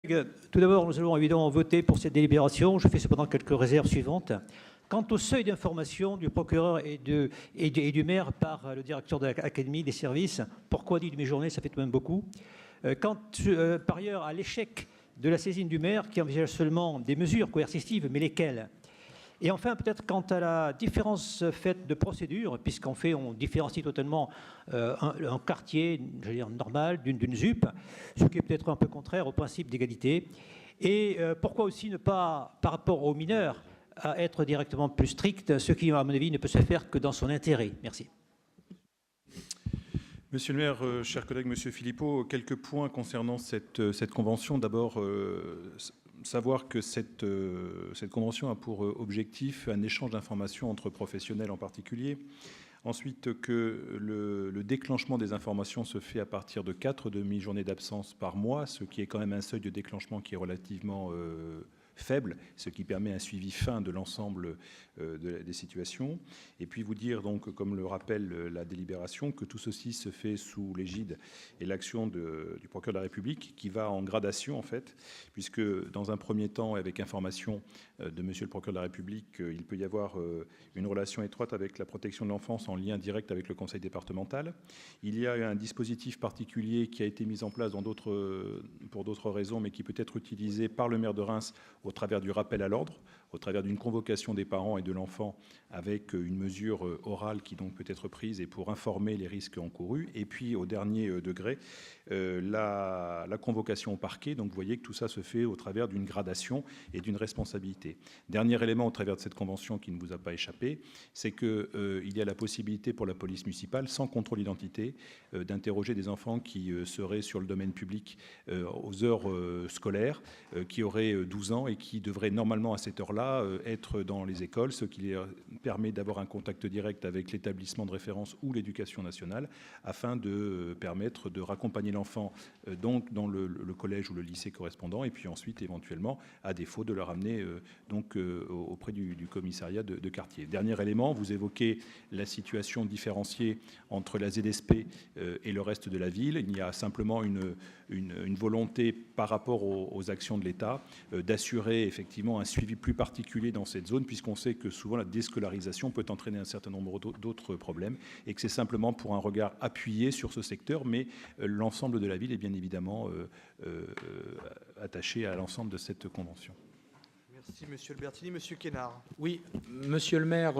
Tout d'abord, nous allons évidemment voter pour cette délibération. Je fais cependant quelques réserves suivantes. Quant au seuil d'information du procureur et du maire par le directeur de l'académie des services, pourquoi 10 demi-journées, ça fait tout de même beaucoup. Par ailleurs, à l'échec de la saisine du maire qui envisage seulement des mesures coercitives, mais lesquelles? Et enfin, peut-être quant à la différence faite de procédure, puisqu'en fait, on différencie totalement un quartier, j'allais dire normal, d'une ZUP, ce qui est peut-être un peu contraire au principe d'égalité. Et pourquoi aussi ne pas, par rapport aux mineurs, à être directement plus strict, ce qui, à mon avis, ne peut se faire que dans son intérêt. Merci. Monsieur le maire, cher collègue, monsieur Philippot, quelques points concernant cette convention. D'abord, savoir que cette convention a pour objectif un échange d'informations entre professionnels en particulier. Ensuite, que le déclenchement des informations se fait à partir de 4 demi-journées d'absence par mois, ce qui est quand même un seuil de déclenchement qui est relativement faible, ce qui permet un suivi fin de l'ensemble des situations. Et puis vous dire, donc, comme le rappelle la délibération, que tout ceci se fait sous l'égide et l'action du procureur de la République, qui va en gradation, en fait, puisque dans un premier temps, avec information de monsieur le procureur de la République, il peut y avoir une relation étroite avec la protection de l'enfance en lien direct avec le conseil départemental. Il y a un dispositif particulier qui a été mis en place pour d'autres raisons, mais qui peut être utilisé par le maire de Reims au travers du rappel à l'ordre, au travers d'une convocation des parents et de l'enfant avec une mesure orale qui donc peut être prise et pour informer les risques encourus. Et puis au dernier degré, la convocation au parquet. Donc vous voyez que tout ça se fait au travers d'une gradation et d'une responsabilité. Dernier élément au travers de cette convention qui ne vous a pas échappé, c'est qu'il y a la possibilité pour la police municipale, sans contrôle d'identité, d'interroger des enfants qui seraient sur le domaine public aux heures scolaires, qui auraient 12 ans et qui devraient normalement à cette heure-là être dans les écoles, ce qui leur permet d'avoir un contact direct avec l'établissement de référence ou l'éducation nationale, afin de permettre de raccompagner l'enfant donc dans le collège ou le lycée correspondant, et puis ensuite éventuellement, à défaut, de le ramener donc auprès du commissariat de quartier. Dernier élément, vous évoquez la situation différenciée entre la ZSP et le reste de la ville. Il y a simplement une volonté par rapport aux actions de l'État d'assurer effectivement un suivi plus particulier dans cette zone, puisqu'on sait que souvent la déscolarisation peut entraîner un certain nombre d'autres problèmes, et que c'est simplement pour un regard appuyé sur ce secteur, mais l'ensemble de la ville est bien évidemment attaché à l'ensemble de cette convention. Merci Monsieur Albertini. Monsieur Quesnard. Oui, monsieur le maire,